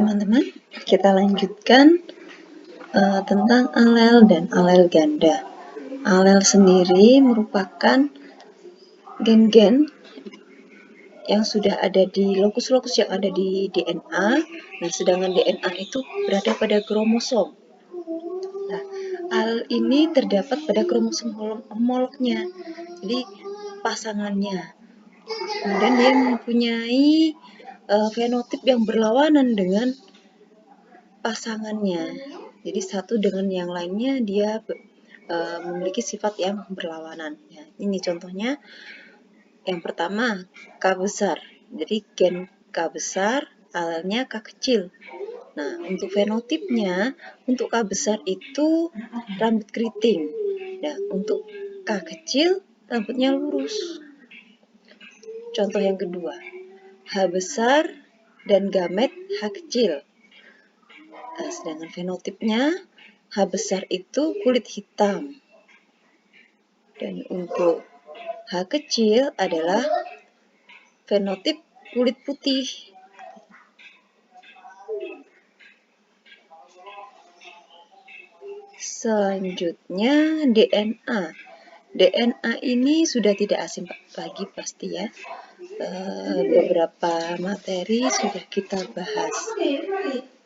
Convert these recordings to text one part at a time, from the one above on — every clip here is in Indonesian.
teman-teman, kita lanjutkan tentang alel dan alel ganda. Alel sendiri merupakan gen-gen yang sudah ada di lokus-lokus yang ada di DNA. Nah, sedangkan DNA itu berada pada kromosom. Nah, alel ini terdapat pada kromosom homolognya, jadi pasangannya. Kemudian dia mempunyai fenotip yang berlawanan dengan pasangannya. Jadi satu dengan yang lainnya dia memiliki sifat yang berlawanan. Ya, ini contohnya. Yang pertama, K besar. Jadi gen K besar, alelnya K kecil. Nah, untuk fenotipnya, untuk K besar itu rambut keriting. Nah, untuk K kecil, rambutnya lurus. Contoh yang kedua, H besar dan gamet H kecil. Nah, sedangkan fenotipnya H besar itu kulit hitam. Dan untuk H kecil adalah fenotip kulit putih. Selanjutnya DNA. DNA ini sudah tidak asing lagi pasti ya. Beberapa materi sudah kita bahas.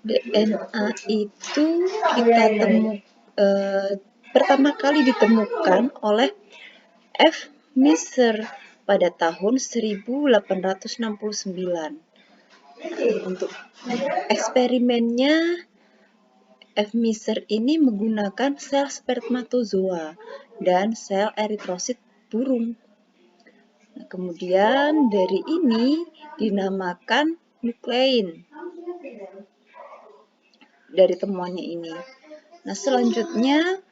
DNA itu pertama kali ditemukan oleh F. Miser pada tahun 1869. Untuk eksperimennya, F. Miser ini menggunakan sel spermatozoa dan sel eritrosit burung. Nah, kemudian dari ini dinamakan nuklein dari temuannya ini. Nah, selanjutnya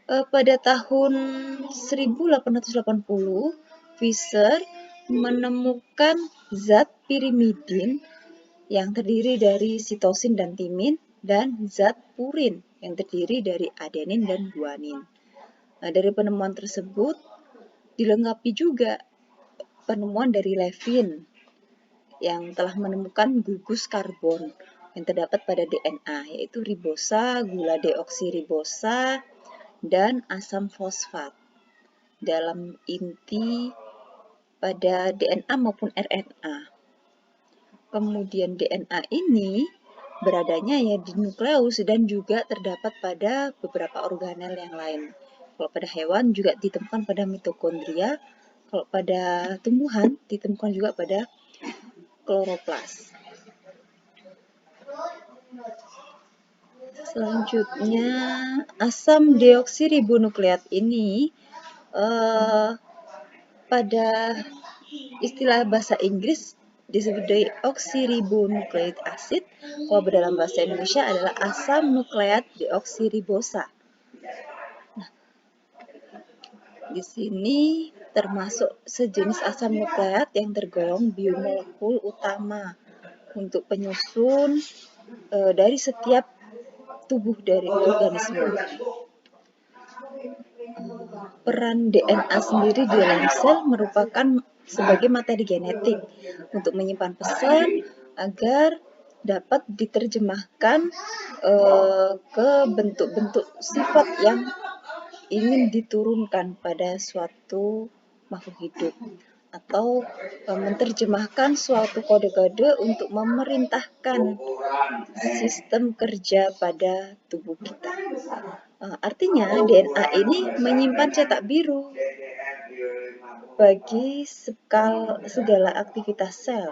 pada tahun 1880, Fischer menemukan zat pirimidin yang terdiri dari sitosin dan timin dan zat purin yang terdiri dari adenin dan guanin. Nah, dari penemuan tersebut dilengkapi juga penemuan dari Levin yang telah menemukan gugus karbon yang terdapat pada DNA, yaitu ribosa, gula deoksiribosa, dan asam fosfat dalam inti pada DNA maupun RNA. Kemudian DNA ini beradanya ya di nukleus dan juga terdapat pada beberapa organel yang lain. Kalau pada hewan juga ditemukan pada mitokondria, kalau pada tumbuhan ditemukan juga pada kloroplas. Selanjutnya, asam deoksiribonukleat ini pada istilah bahasa Inggris disebut deoksiribonucleic acid. Kalau dalam bahasa Indonesia adalah asam nukleat deoksiribosa. Nah, di sini termasuk sejenis asam nukleat yang tergolong biomolekul utama untuk penyusun dari setiap tubuh dari organisme. Peran DNA sendiri di dalam sel merupakan sebagai materi genetik untuk menyimpan pesan agar dapat diterjemahkan ke bentuk-bentuk sifat yang ingin diturunkan pada suatu makhluk hidup, atau menerjemahkan suatu kode-kode untuk memerintahkan sistem kerja pada tubuh kita. Artinya DNA ini menyimpan cetak biru bagi segala aktivitas sel.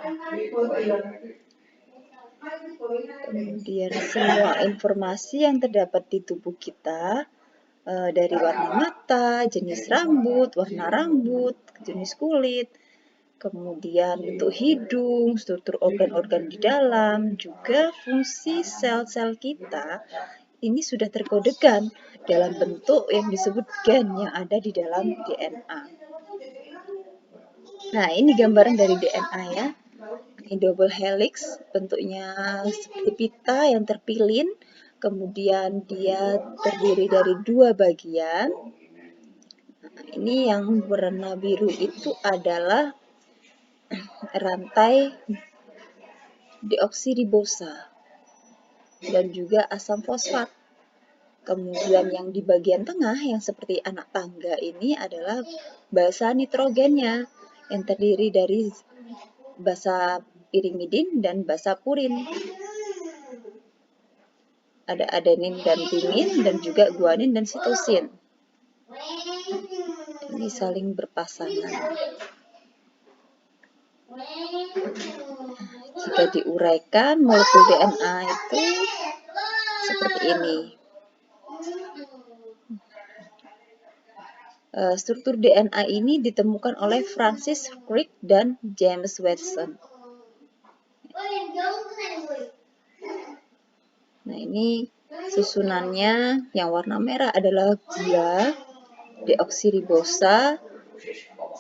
Kemudian semua informasi yang terdapat di tubuh kita dari warna mata, jenis rambut, warna rambut, jenis kulit, kemudian bentuk hidung, struktur organ-organ di dalam, juga fungsi sel-sel kita ini sudah terkodekan dalam bentuk yang disebut gen yang ada di dalam DNA. Nah, ini gambaran dari DNA ya. Ini double helix, bentuknya seperti pita yang terpilin, kemudian dia terdiri dari dua bagian. Nah, ini yang warna biru itu adalah rantai deoksiribosa. dan juga asam fosfat. Kemudian yang di bagian tengah yang seperti anak tangga ini adalah basa nitrogennya yang terdiri dari basa pirimidin dan basa purin. Ada adenin dan timin dan juga guanin dan sitosin. Ini saling berpasangan. Jika diuraikan, molekul DNA itu seperti ini. Struktur DNA ini ditemukan oleh Francis Crick dan James Watson. Nah, ini susunannya. Yang warna merah adalah gula, deoksiribosa,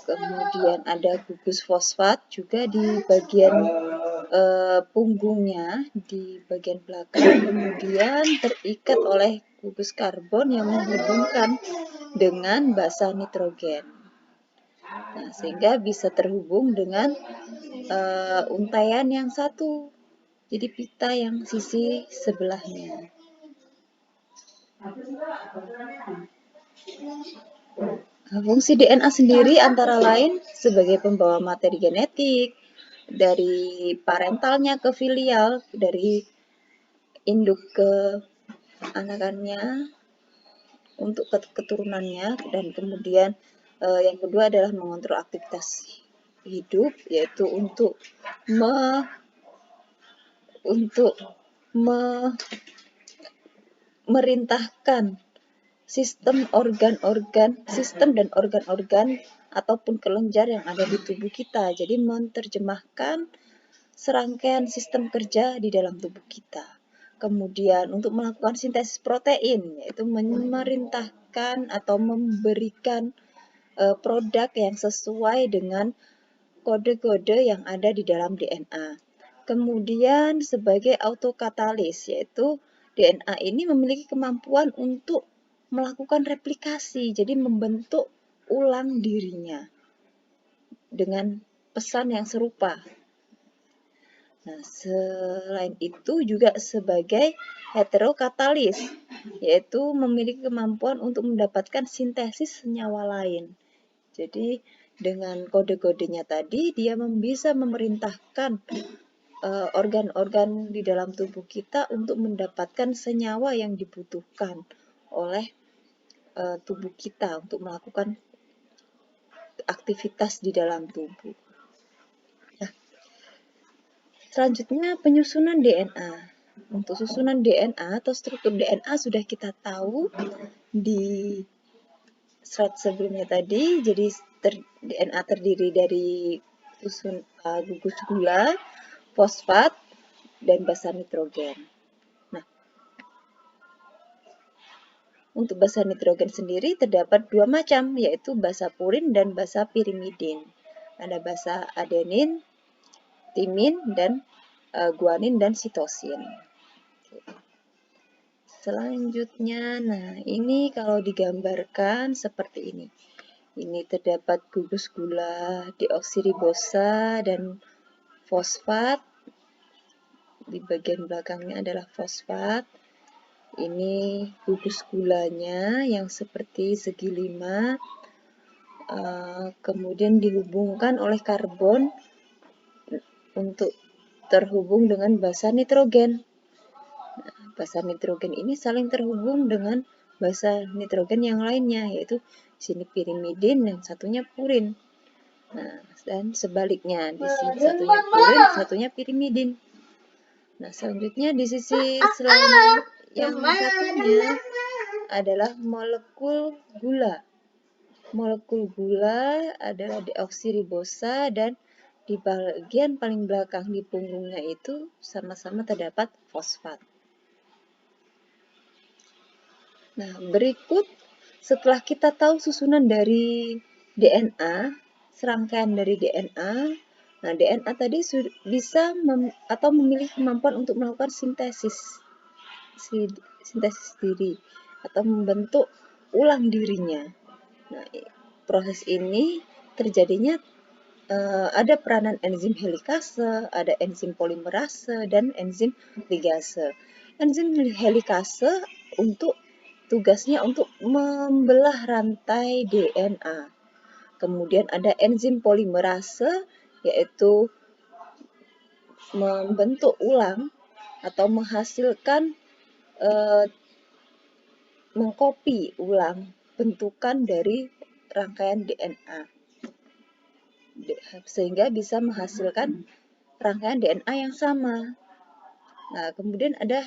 kemudian ada gugus fosfat juga di bagian punggungnya, di bagian belakang, kemudian terikat oleh gugus karbon yang menghubungkan dengan basa nitrogen. Nah, sehingga bisa terhubung dengan untaian yang satu, jadi pita yang sisi sebelahnya. Fungsi DNA sendiri antara lain sebagai pembawa materi genetik, dari parentalnya ke filial, dari induk ke anakannya untuk keturunannya, dan kemudian yang kedua adalah mengontrol aktivitas hidup, yaitu untuk merintahkan sistem dan organ-organ ataupun kelenjar yang ada di tubuh kita. Jadi menerjemahkan serangkaian sistem kerja di dalam tubuh kita. Kemudian untuk melakukan sintesis protein, yaitu memerintahkan atau memberikan produk yang sesuai dengan kode-kode yang ada di dalam DNA. Kemudian sebagai autokatalis, yaitu DNA ini memiliki kemampuan untuk melakukan replikasi, jadi membentuk ulang dirinya dengan pesan yang serupa. Nah, selain itu juga sebagai heterokatalis, yaitu memiliki kemampuan untuk mendapatkan sintesis senyawa lain. Jadi dengan kode-kodenya tadi, dia bisa memerintahkan organ-organ di dalam tubuh kita untuk mendapatkan senyawa yang dibutuhkan oleh tubuh kita untuk melakukan aktivitas di dalam tubuh. Nah, selanjutnya penyusunan DNA. Untuk susunan DNA atau struktur DNA sudah kita tahu di slide sebelumnya tadi. Jadi DNA terdiri dari gugus gula, fosfat, dan basa nitrogen. Nah, untuk basa nitrogen sendiri terdapat dua macam, yaitu basa purin dan basa pirimidin. Ada basa adenin, timin, dan guanin dan sitosin. Selanjutnya, nah ini kalau digambarkan seperti ini. Ini terdapat gugus gula, deoksiribosa, dan fosfat. Di bagian belakangnya adalah fosfat. Ini gugus gulanya yang seperti segi 5, kemudian dihubungkan oleh karbon untuk terhubung dengan basa nitrogen. Nah, basa nitrogen ini saling terhubung dengan basa nitrogen yang lainnya, yaitu sini pirimidin dan satunya purin. Nah, dan sebaliknya, di sini satunya purin, satunya pirimidin. Nah, selanjutnya di sisi yang satunya adalah molekul gula. Molekul gula adalah deoksiribosa dan di bagian paling belakang di punggungnya itu sama-sama terdapat fosfat. Nah, berikut setelah kita tahu susunan dari DNA, serangkaian dari DNA, nah DNA tadi bisa atau memiliki kemampuan untuk melakukan sintesis diri atau membentuk ulang dirinya. Nah, proses ini terjadinya ada peranan enzim helikase, ada enzim polimerase, dan enzim ligase. enzim helikase tugasnya untuk membelah rantai DNA. Kemudian ada enzim polimerase, yaitu membentuk ulang atau menghasilkan mengcopy ulang bentukan dari rangkaian DNA sehingga bisa menghasilkan rangkaian DNA yang sama. Nah, kemudian ada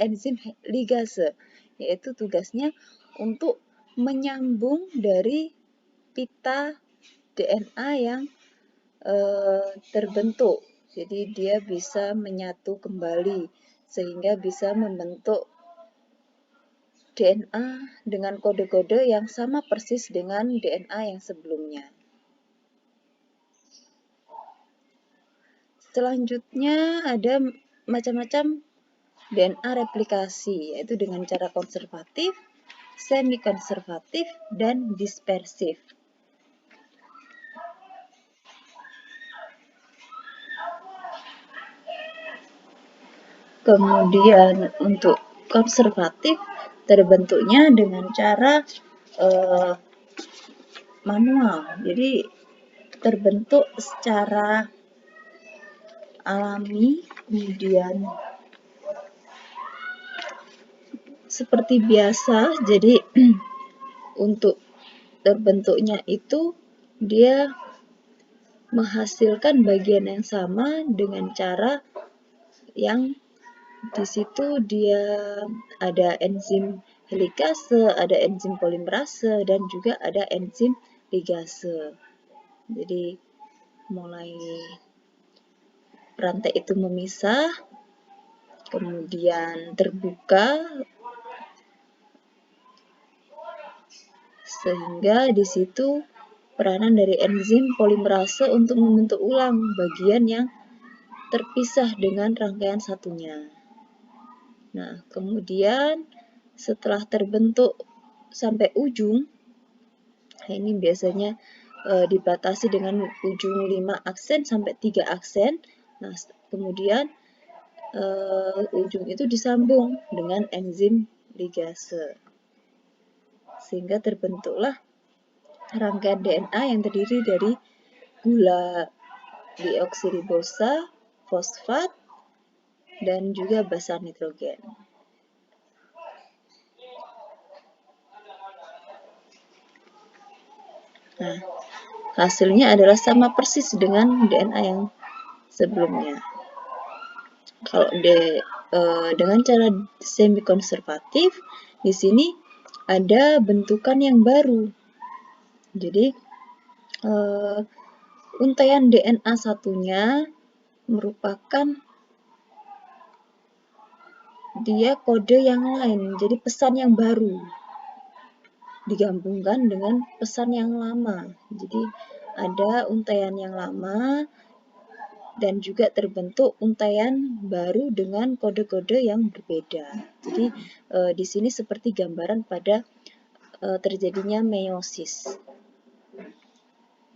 enzim ligase, yaitu tugasnya untuk menyambung dari pita DNA yang terbentuk. Jadi dia bisa menyatu kembali sehingga bisa membentuk DNA dengan kode-kode yang sama persis dengan DNA yang sebelumnya. Selanjutnya ada macam-macam DNA replikasi, yaitu dengan cara konservatif, semi-konservatif, dan dispersif. Kemudian untuk konservatif terbentuknya dengan cara manual, jadi terbentuk secara alami, kemudian seperti biasa. Jadi untuk terbentuknya itu dia menghasilkan bagian yang sama dengan cara yang di situ dia ada enzim helikase, ada enzim polimerase, dan juga ada enzim ligase. Jadi mulai rantai itu memisah, kemudian terbuka, sehingga di situ peranan dari enzim polimerase untuk membentuk ulang bagian yang terpisah dengan rangkaian satunya. Nah, kemudian setelah terbentuk sampai ujung, ini biasanya dibatasi dengan ujung 5 aksen sampai 3 aksen. Nah, kemudian ujung itu disambung dengan enzim ligase. Sehingga terbentuklah rangkaian DNA yang terdiri dari gula deoksiribosa, fosfat, dan juga basa nitrogen. Nah, hasilnya adalah sama persis dengan DNA yang sebelumnya. Kalau dengan cara semi konservatif, di sini ada bentukan yang baru. Jadi untaian DNA satunya merupakan dia kode yang lain, jadi pesan yang baru digabungkan dengan pesan yang lama. Jadi ada untaian yang lama dan juga terbentuk untaian baru dengan kode-kode yang berbeda. Jadi di sini seperti gambaran pada terjadinya meiosis.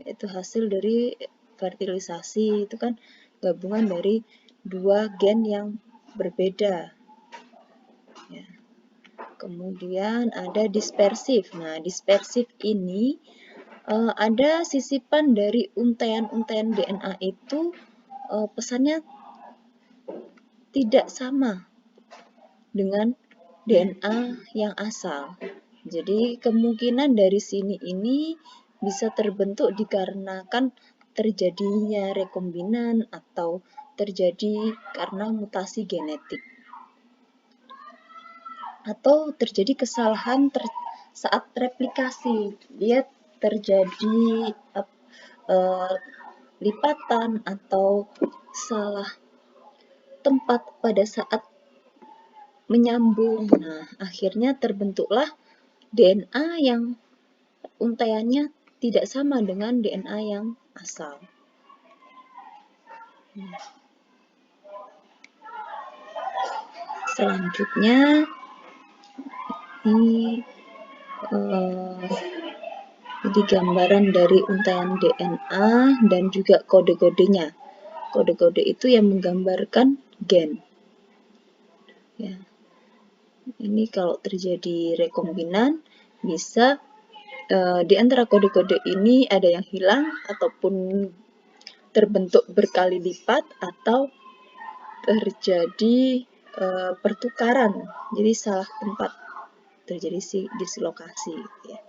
Itu hasil dari fertilisasi, itu kan gabungan dari dua gen yang berbeda. Ya. Kemudian ada dispersif. Nah, dispersif ini ada sisipan dari untaian-untaian DNA itu pesannya tidak sama dengan DNA yang asal. Jadi kemungkinan dari sini ini bisa terbentuk dikarenakan terjadinya rekombinan atau terjadi karena mutasi genetik. Atau terjadi kesalahan saat replikasi. Dia terjadi lipatan atau salah tempat pada saat menyambung. Nah, akhirnya terbentuklah DNA yang untaiannya tidak sama dengan DNA yang asal. Selanjutnya, ini jadi gambaran dari untaian DNA dan juga kode-kodenya. Kode-kode itu yang menggambarkan gen. Ya, ini kalau terjadi rekombinan bisa di antara kode-kode ini ada yang hilang ataupun terbentuk berkali lipat atau terjadi pertukaran, jadi salah tempat, terjadi dislokasi. Ya.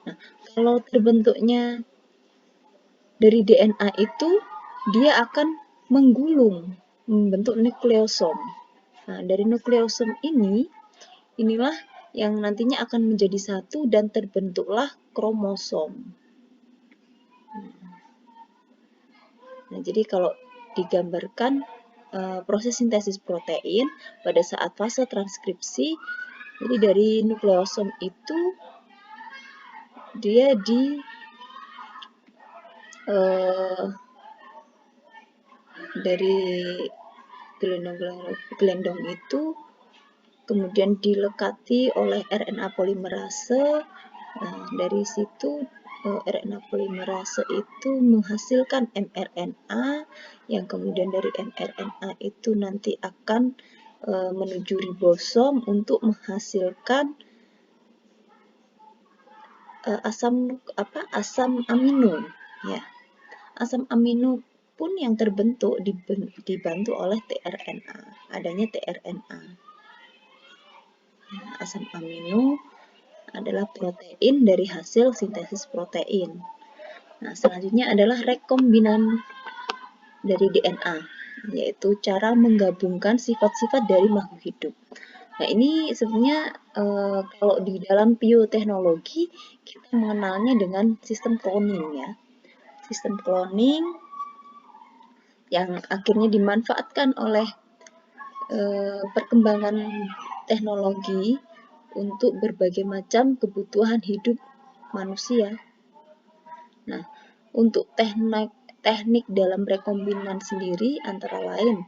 Nah, kalau terbentuknya dari DNA itu, dia akan menggulung, membentuk nukleosom. Nah, dari nukleosom inilah yang nantinya akan menjadi satu dan terbentuklah kromosom. Nah, jadi kalau digambarkan proses sintesis protein pada saat fase transkripsi, jadi dari nukleosom itu dia dari gelendong itu kemudian dilekati oleh RNA polimerase. Nah, dari situ RNA polimerase itu menghasilkan mRNA, yang kemudian dari mRNA itu nanti akan menuju ribosom untuk menghasilkan asam amino. Ya, asam amino pun yang terbentuk dibantu oleh tRNA, adanya tRNA. Nah, asam amino adalah protein dari hasil sintesis protein. Nah, selanjutnya adalah rekombinan dari DNA, yaitu cara menggabungkan sifat-sifat dari makhluk hidup. Nah, ini sebenarnya kalau di dalam bioteknologi kita mengenalnya dengan sistem cloning ya. Sistem cloning yang akhirnya dimanfaatkan oleh perkembangan teknologi untuk berbagai macam kebutuhan hidup manusia. Nah, untuk teknik dalam rekombinan sendiri antara lain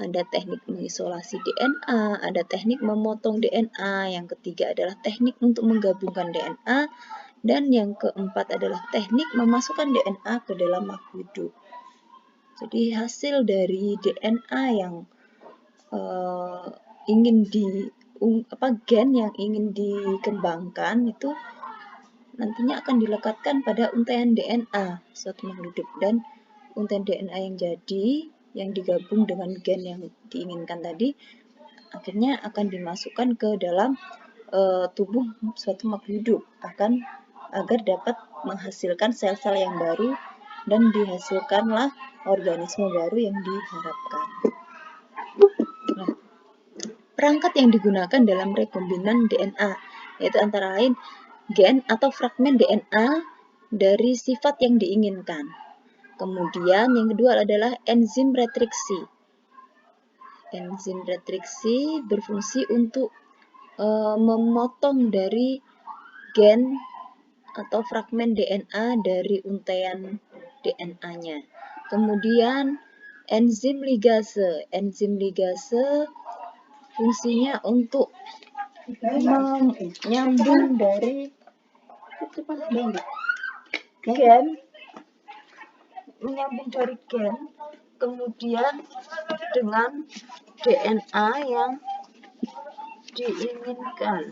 ada teknik mengisolasi DNA, ada teknik memotong DNA, yang ketiga adalah teknik untuk menggabungkan DNA, dan yang keempat adalah teknik memasukkan DNA ke dalam makhluk hidup. Jadi hasil dari DNA yang gen yang ingin dikembangkan itu nantinya akan dilekatkan pada untaian DNA suatu makhluk hidup, dan untaian DNA yang jadi yang digabung dengan gen yang diinginkan tadi akhirnya akan dimasukkan ke dalam tubuh suatu makhluk hidup agar dapat menghasilkan sel-sel yang baru dan dihasilkanlah organisme baru yang diharapkan. Nah, perangkat yang digunakan dalam rekombinan DNA yaitu antara lain gen atau fragmen DNA dari sifat yang diinginkan. Kemudian yang kedua adalah enzim retriksi. Enzim retriksi berfungsi untuk memotong dari gen atau fragmen DNA dari untaian DNA-nya. Kemudian enzim ligase. Enzim ligase fungsinya untuk menyambung dari gen, kemudian dengan DNA yang diinginkan.